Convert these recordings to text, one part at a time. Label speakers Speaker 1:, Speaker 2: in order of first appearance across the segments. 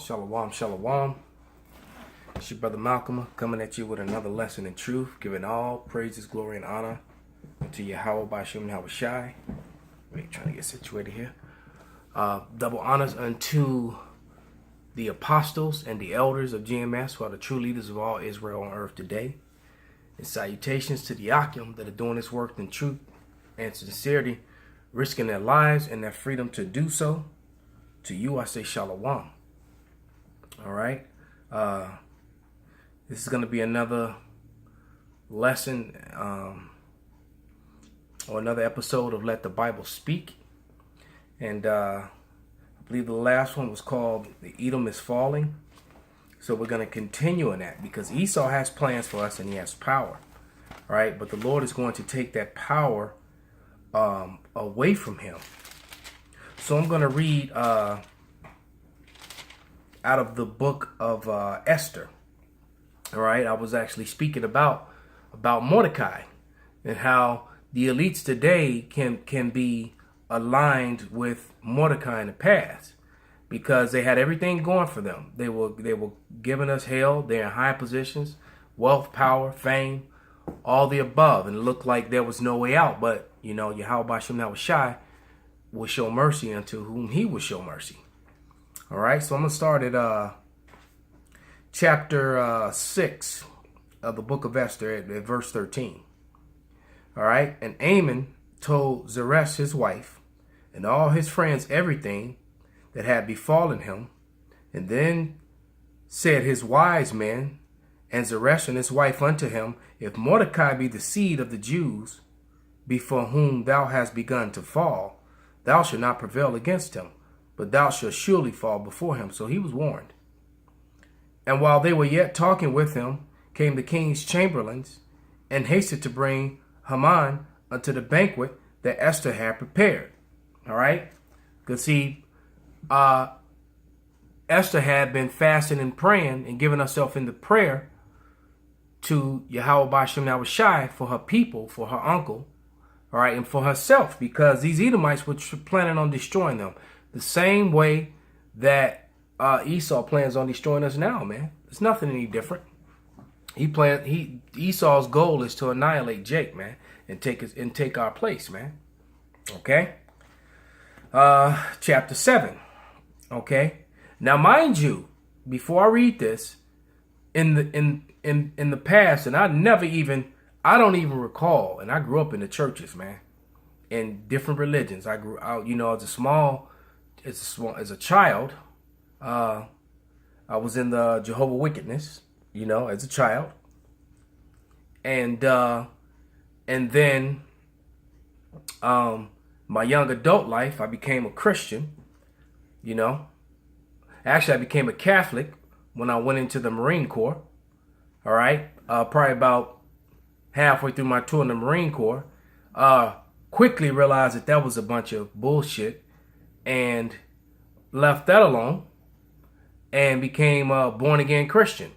Speaker 1: Shalom, shalom. It's your brother Malcolm coming at you with another lesson in truth, giving all praises, glory, and honor unto Yahweh by Shem Shai. Wait, trying to get situated here. Double honors unto the apostles and the elders of GMS, who are the true leaders of all Israel on earth today. And salutations to the Akim that are doing this work in truth and sincerity, risking their lives and their freedom to do so. To you, I say shalom. All right. This is going to be another lesson or another episode of Let the Bible Speak. And I believe the last one was called The Edom is Falling. So we're going to continue in that because Esau has plans for us and he has power. All right. But the Lord is going to take that power away from him. So I'm going to read out of the book of Esther. All right, I was actually speaking about Mordecai and how the elites today can be aligned with Mordecai in the past because they had everything going for them. They were giving us hell. They're in high positions, wealth, power, fame, all the above, and it looked like there was no way out. But you know, Yahweh by Shem Shai will show mercy unto whom He will show mercy. All right, so I'm going to start at chapter 6 of the book of Esther at verse 13. All right, and Amon told Zeresh his wife and all his friends everything that had befallen him. And then said his wise men and Zeresh and his wife unto him, if Mordecai be the seed of the Jews, before whom thou hast begun to fall, thou shalt not prevail against him, but thou shalt surely fall before him. So he was warned. And while they were yet talking with him, came the king's chamberlains, and hasted to bring Haman unto the banquet that Esther had prepared. All right? Because see, Esther had been fasting and praying and giving herself into prayer to Yahweh by Shem Shai for her people, for her uncle, all right, and for herself, because these Edomites were planning on destroying them. The same way that Esau plans on destroying us now, man. There's nothing any different. Esau's goal is to annihilate Jake, man, and take our place, man. Okay. Chapter 7. Okay. Now, mind you, before I read this, in the past, and I don't even recall, and I grew up in the churches, man, in different religions. I grew out, as a child, I was in the Jehovah's Wickedness, as a child. And then my young adult life, I became a Christian, Actually, I became a Catholic when I went into the Marine Corps. All right. Probably about halfway through my tour in the Marine Corps, quickly realized that was a bunch of bullshit and left that alone and became a born-again Christian.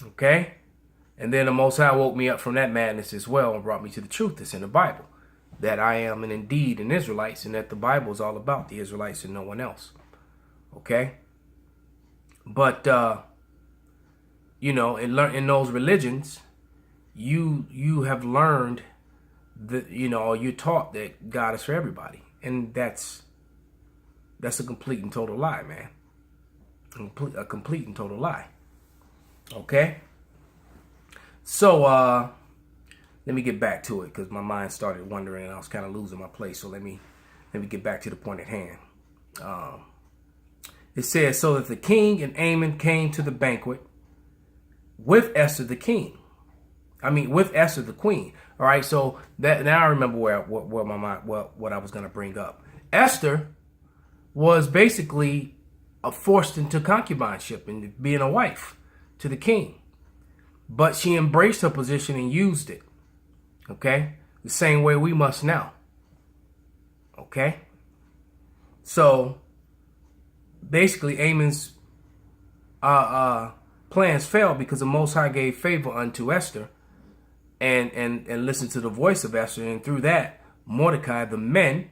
Speaker 1: Okay? And then the Most High woke me up from that madness as well and brought me to the truth that's in the Bible, that I am indeed an Israelite, and that the Bible is all about the Israelites and no one else. Okay? But, in those religions, you have learned that, or you're taught that God is for everybody. And that's a complete and total lie, man. A complete and total lie. Okay? So, let me get back to it because my mind started wandering and I was kind of losing my place. So let me get back to the point at hand. It says, so that the king and Amon came to the banquet with Esther the king. With Esther the queen. All right, so that now I remember where my mind, what I was going to bring up. Esther was basically forced into concubineship and being a wife to the king, but she embraced her position and used it. Okay, the same way we must now. Okay, so basically, Amon's plans failed because the Most High gave favor unto Esther and listened to the voice of Esther. And through that, Mordecai, the men,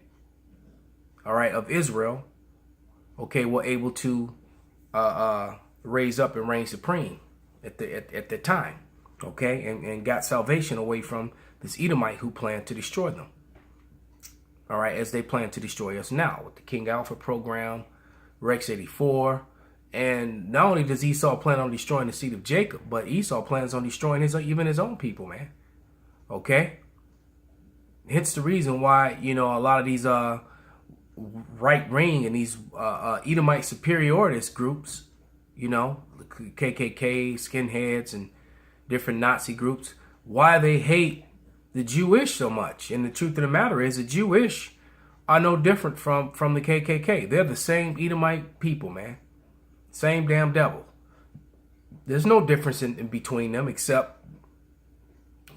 Speaker 1: all right, of Israel, okay, were able to raised up and reigned supreme at the time, okay, and got salvation away from this Edomite who planned to destroy them. All right, as they plan to destroy us now with the King Alpha program, Rex 84. And not only does Esau plan on destroying the seed of Jacob, but Esau plans on destroying even his own people, man. Okay? Hence the reason why, a lot of these right wing and these Edomite superiorist groups, KKK, skinheads, and different Nazi groups, why they hate the Jewish so much. And the truth of the matter is the Jewish are no different from the KKK. They're the same Edomite people, man. Same damn devil. There's no difference in between them, except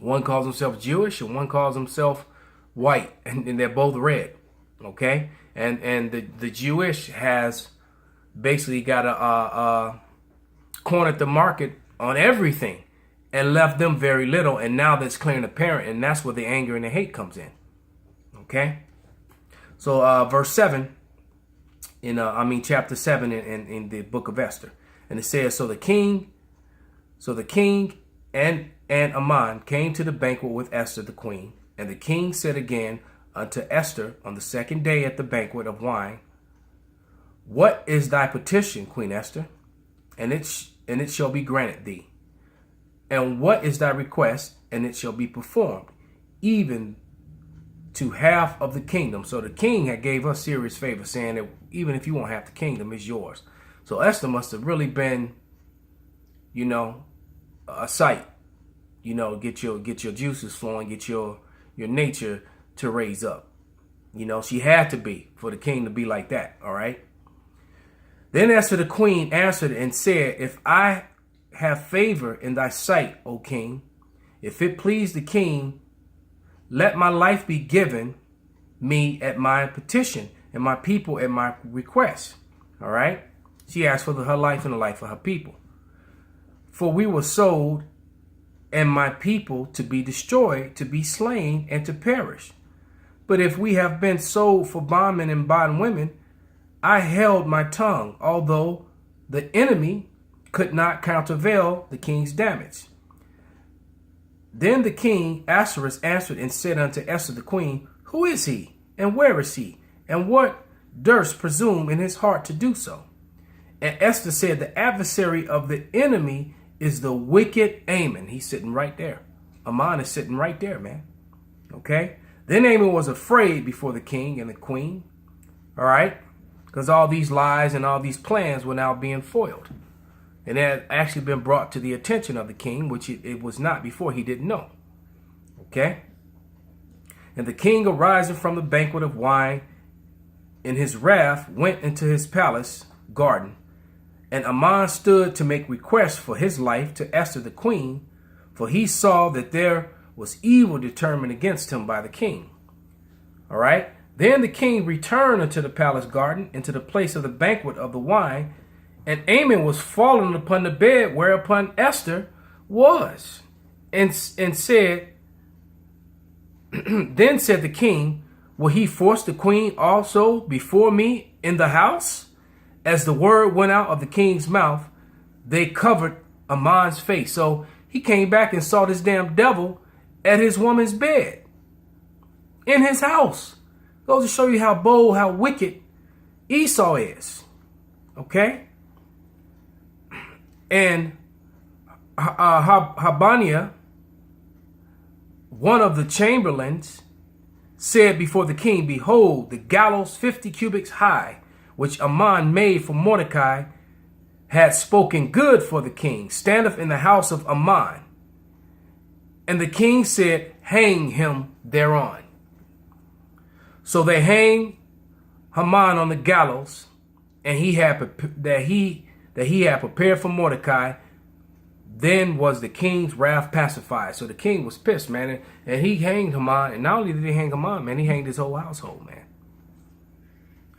Speaker 1: one calls himself Jewish and one calls himself white, and they're both red. Okay? And the Jewish has basically got a cornered the market on everything and left them very little, and now that's clear and apparent, and that's where the anger and the hate comes in. Okay? So verse 7 chapter 7 in the book of Esther. And it says, So the king and Aman came to the banquet with Esther the queen. And the king said again unto Esther on the second day at the banquet of wine, What is thy petition, Queen Esther? And it shall be granted thee. And what is thy request? And it shall be performed, even to half of the kingdom. So the king had gave her serious favor, saying that even if you won't have the kingdom, it's yours. So Esther must have really been, a sight. Get your juices flowing, get your nature to raise up. She had to be for the king to be like that. All right. Then Esther the queen answered and said, If I have favor in thy sight, O king, if it please the king, let my life be given me at my petition, and my people at my request. All right? She asked for her life and the life of her people. For we were sold, and my people to be destroyed, to be slain, and to perish. But if we have been sold for bondmen and bondwomen, I held my tongue, although the enemy could not countervail the king's damage. Then the king Ahasuerus answered and said unto Esther the queen, Who is he, and where is he, and what durst presume in his heart to do so? And Esther said, The adversary of the enemy is the wicked Aman. He's sitting right there. Aman is sitting right there, man. Okay? Then Aman was afraid before the king and the queen. All right? Because all these lies and all these plans were now being foiled. And it had actually been brought to the attention of the king, which it was not before. He didn't know. Okay? And the king, arising from the banquet of wine in his wrath, went into his palace garden. And Aman stood to make request for his life to Esther the queen, for he saw that there was evil determined against him by the king. All right? Then the king returned unto the palace garden, into the place of the banquet of the wine, and Aman was fallen upon the bed whereupon Esther was, and said, Then said the king, Will he force the queen also before me in the house? As the word went out of the king's mouth, they covered Aman's face. So he came back and saw this damn devil at his woman's bed in his house. Goes to show you how bold, how wicked Esau is. Okay? And Habaniah, one of the chamberlains, said before the king, Behold, the gallows 50 cubits high, which Aman made for Mordecai, had spoken good for the king, standeth in the house of Aman. And the king said, Hang him thereon. So they hanged Haman on the gallows, and he had prepared for Mordecai. Then was the king's wrath pacified. So the king was pissed, man, and he hanged Haman. And not only did he hang Haman, man, he hanged his whole household, man.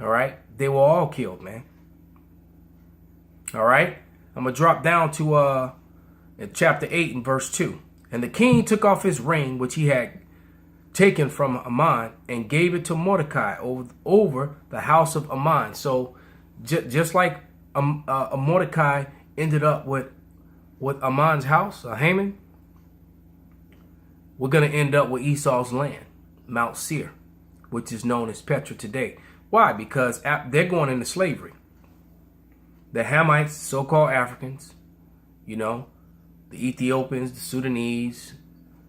Speaker 1: All right, they were all killed, man. All right, I'm gonna drop down to in chapter 8 and verse 2. And the king took off his ring, which he had taken from Aman, and gave it to Mordecai over the house of Aman. So just like Mordecai ended up with Amon's house, Haman, we're going to end up with Esau's land, Mount Seir, which is known as Petra today. Why? Because they're going into slavery. The Hamites, so-called Africans, you know, the Ethiopians, the Sudanese,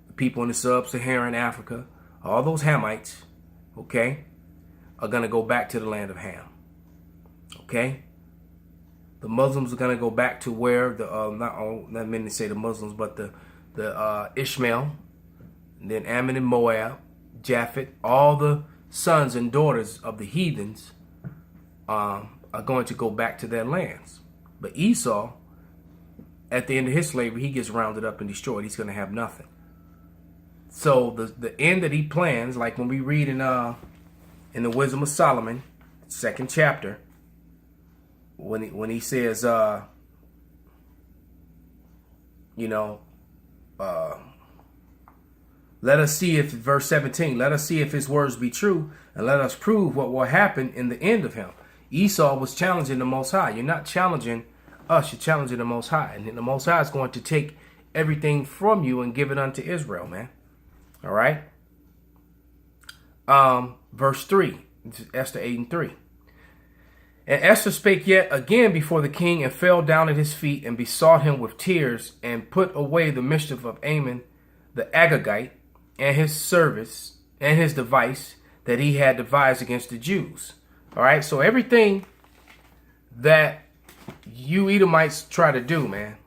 Speaker 1: the people in the sub-Saharan Africa, all those Hamites, okay, are going to go back to the land of Ham. Okay? The Muslims are going to go back to where not meant to say the Muslims, but the Ishmael, and then Ammon and Moab, Japhet, all the sons and daughters of the heathens are going to go back to their lands. But Esau, at the end of his slavery, he gets rounded up and destroyed. He's going to have nothing. So the end that he plans, like when we read in the Wisdom of Solomon, 2nd chapter, when he says, let us see if, verse 17, let us see if his words be true, and let us prove what will happen in the end of him. Esau was challenging the Most High. You're not challenging us, you're challenging the Most High. And the Most High is going to take everything from you and give it unto Israel, man. All right? Verse 3, Esther 8:3. And Esther spake yet again before the king, and fell down at his feet, and besought him with tears, and put away the mischief of Ammon the Agagite, and his service, and his device that he had devised against the Jews. All right, so everything that you Edomites try to do, man,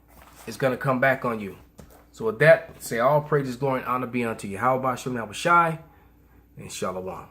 Speaker 1: is going to come back on you. So with that, say all praises, glory, and honor be unto you. How about Shem Shy and Shalom.